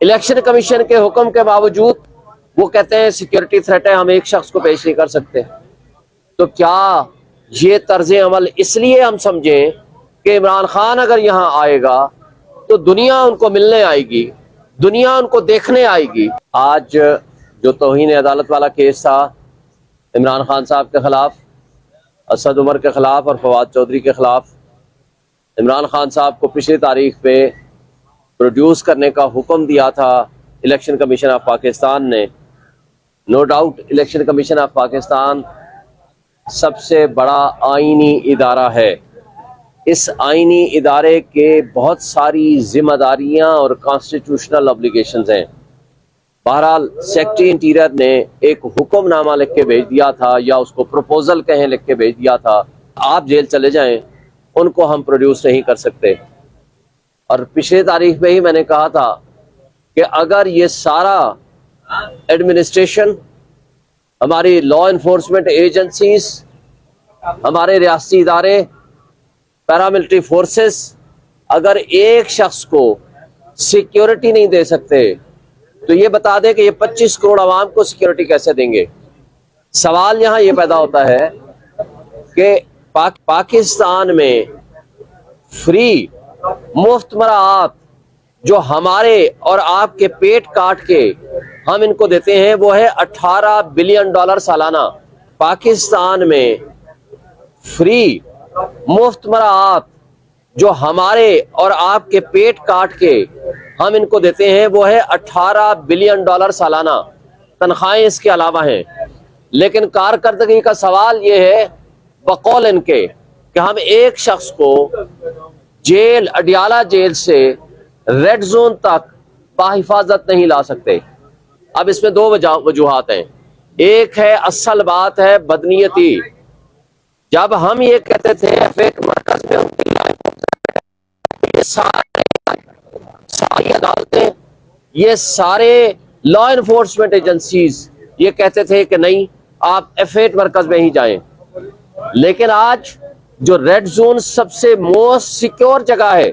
Election commission के हुक्म के बावजूद वो कहते हैं सिक्योरिटी थ्रेट है, हम एक शख्स को पेश नहीं कर सकते। तो क्या ये तर्ज अमल इसलिए हम समझें कि इमरान खान अगर यहाँ आएगा तो दुनिया उनको मिलने आएगी, दुनिया उनको देखने आएगी। आज जो तौहीन अदालत वाला केस था इमरान खान साहब के खिलाफ, असद उमर के खिलाफ और फवाद चौधरी के खिलाफ, इमरान खान साहब को पिछली तारीख पे प्रोड्यूस करने का हुक्म दिया था इलेक्शन कमीशन ऑफ पाकिस्तान ने। No doubt election commission of Pakistan सबसे बड़ा आईनी इदारा है। इस आईनी इदारे के बहुत सारी जिम्मेदारियां और कॉन्स्टिट्यूशनल ऑब्लिगेशंस हैं। बहरहाल सेक्रेटरी इंटीरियर ने एक हुक्मनामा लिख के भेज दिया था, या उसको प्रपोजल कहें लिख के भेज दिया था, आप जेल चले जाएं, उनको हम प्रोड्यूस नहीं कर सकते। और पिछले तारीख में ही मैंने कहा था कि अगर ये सारा एडमिनिस्ट्रेशन, हमारी लॉ इन्फोर्समेंट एजेंसीज, हमारे रियासती इदारे, पैरामिलिट्री फोर्सेस अगर एक शख्स को सिक्योरिटी नहीं दे सकते तो ये बता दें कि ये 25 करोड़ आवाम को सिक्योरिटी कैसे देंगे। सवाल यहाँ ये पैदा होता है कि पाकिस्तान में फ्री मुफ्त मराआत जो हमारे और आपके पेट काट के हम इनको देते हैं वो है $18 बिलियन सालाना। पाकिस्तान में फ्री मुफ्त मराआत जो हमारे और आपके पेट काट के हम इनको देते हैं वो है $18 बिलियन सालाना। तनख्वाहें इसके अलावा हैं। लेकिन कारकर्दगी का सवाल ये है बकौल इनके कि हम एक शख्स को जेल, अडियाला जेल से रेड जोन तक बाहिफाजत नहीं ला सकते। अब इसमें दो वजूहात हैं। एक है, असल बात है बदनीयती। जब हम ये कहते थे एफएट मरकज में उनकी ये सारी अदालतें, ये सारे लॉ इन्फोर्समेंट एजेंसीज ये कहते थे कि नहीं, आप एफएट मरकज में ही जाएं। लेकिन आज जो रेड जोन सबसे मोस्ट सिक्योर जगह है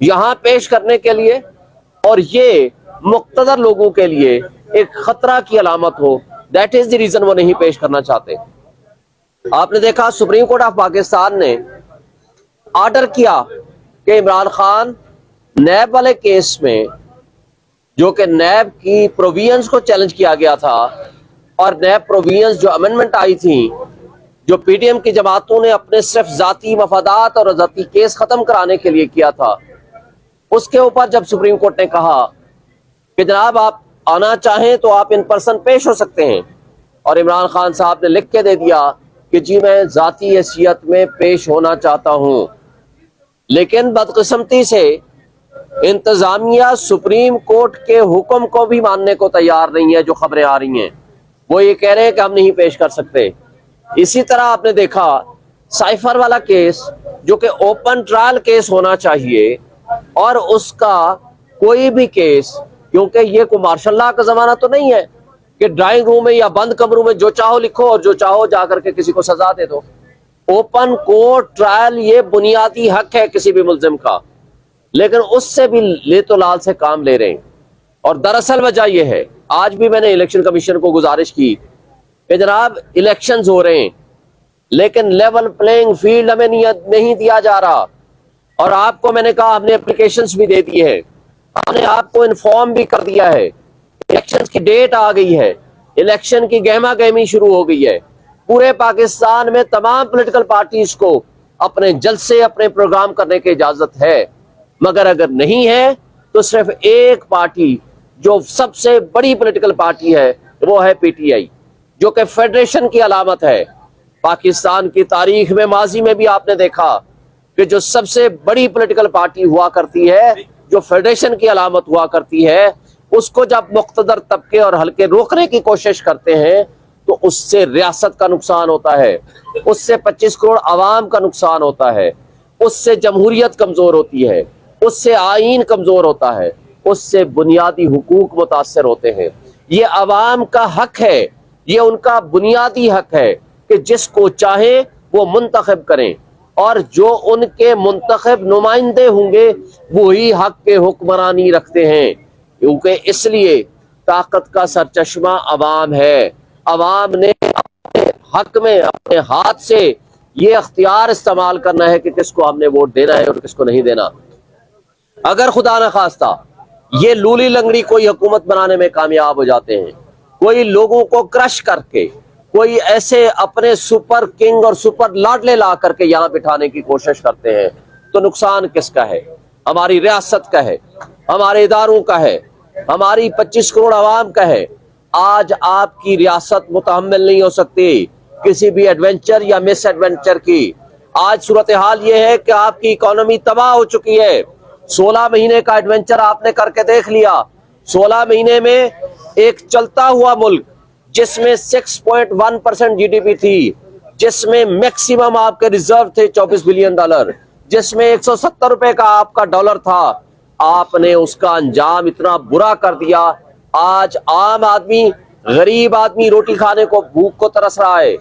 यहां पेश करने के लिए, और ये मुक्तदर लोगों के लिए एक खतरा की अलामत हो, दैट इज द रीजन वो नहीं पेश करना चाहते। आपने देखा सुप्रीम कोर्ट ऑफ पाकिस्तान ने ऑर्डर किया कि इमरान खान नैब वाले केस में, जो कि नैब की प्रोविजंस को चैलेंज किया गया था और नैब प्रोविजंस जो अमेंडमेंट आई थी, जो पीडीएम की जमातों ने अपने सिर्फ जाती मफादात और जाती केस खत्म कराने के लिए किया था, उसके ऊपर जब सुप्रीम कोर्ट ने कहा कि जनाब आप आना चाहें तो आप इन पर्सन पेश हो सकते हैं, और इमरान खान साहब ने लिख के दे दिया कि जी मैं जाती हैसियत में पेश होना चाहता हूं। लेकिन बदकिस्मती से इंतजामिया सुप्रीम कोर्ट के हुक्म को भी मानने को तैयार नहीं है। जो खबरें आ रही हैं वो ये कह रहे हैं कि हम नहीं पेश कर सकते। इसी तरह आपने देखा साइफर वाला केस, जो कि ओपन ट्रायल केस होना चाहिए, और उसका कोई भी केस, क्योंकि ये कोई मार्शल लॉ का जमाना तो नहीं है कि ड्राइंग रूम में या बंद कमरों में जो चाहो लिखो और जो चाहो जाकर के किसी को सजा दे दो। ओपन कोर्ट ट्रायल ये बुनियादी हक है किसी भी मुल्जिम का, लेकिन उससे भी ले तो लाल से काम ले रहे हैं। और दरअसल वजह यह है, आज भी मैंने इलेक्शन कमीशन को गुजारिश की कि जनाब इलेक्शंस हो रहे हैं लेकिन लेवल प्लेइंग फील्ड हमें नहीं दिया जा रहा। और आपको मैंने कहा हमने एप्लीकेशंस भी दे दी है, हमने आपको इन्फॉर्म भी कर दिया है, इलेक्शन की डेट आ गई है, इलेक्शन की गहमा गहमी शुरू हो गई है। पूरे पाकिस्तान में तमाम पॉलिटिकल पार्टीज को अपने जलसे, अपने प्रोग्राम करने की इजाजत है, मगर अगर नहीं है तो सिर्फ एक पार्टी जो सबसे बड़ी पॉलिटिकल पार्टी है वो है पीटीआई, जो कि फेडरेशन की अलामत है। पाकिस्तान की तारीख में माजी में भी आपने देखा कि जो सबसे बड़ी पॉलिटिकल पार्टी हुआ करती है, जो फेडरेशन की अलामत हुआ करती है, उसको जब मुख्तदर तबके और हल्के रोकने की कोशिश करते हैं तो उससे रियासत का नुकसान होता है, उससे 25 करोड़ आवाम का नुकसान होता है, उससे जमहूरियत कमजोर होती है, उससे आईन कमजोर होता है, उससे बुनियादी हुकूक मुतासर होते हैं। ये आवाम का हक है, ये उनका बुनियादी हक है कि जिसको चाहे वो मुंतखब करें, और जो उनके मुंतखब नुमाइंदे होंगे वही हक के हुक्मरानी रखते हैं। کیونکہ اس لیے طاقت کا سرچشمہ عوام ہے. عوام نے اپنے حق میں اپنے ہاتھ سے یہ اختیار استعمال کرنا ہے کہ کس کو ہم نے ووٹ دینا ہے اور کس کو نہیں دینا. اگر خدا نخواستہ یہ لولی لنگڑی کوئی حکومت بنانے میں کامیاب ہو جاتے ہیں, کوئی لوگوں کو کرش کر کے, کوئی ایسے اپنے سپر کنگ اور سپر لاڈلے لا کر کے یہاں بٹھانے کی کوشش کرتے ہیں, تو نقصان کس کا ہے؟ ہماری ریاست کا ہے, ہمارے اداروں کا ہے, ہماری 25 کروڑ عوام کا ہے. آج آپ کی ریاست متحمل نہیں ہو سکتی کسی بھی ایڈونچر یا مس ایڈونچر کی. آج صورتحال یہ ہے کہ آپ کی اکانومی تباہ ہو چکی ہے. 16 مہینے کا ایڈونچر آپ نے کر کے دیکھ لیا. 16 مہینے میں ایک چلتا ہوا ملک جس میں 6.1% جی ڈی پی تھی, جس میں میکسیمم آپ کے ریزرو تھے $24 بلین, جس میں 170 روپے کا آپ کا ڈالر تھا, آپ نے اس کا انجام اتنا برا کر دیا. آج عام آدمی, غریب آدمی روٹی کھانے کو بھوک کو ترس رہا ہے.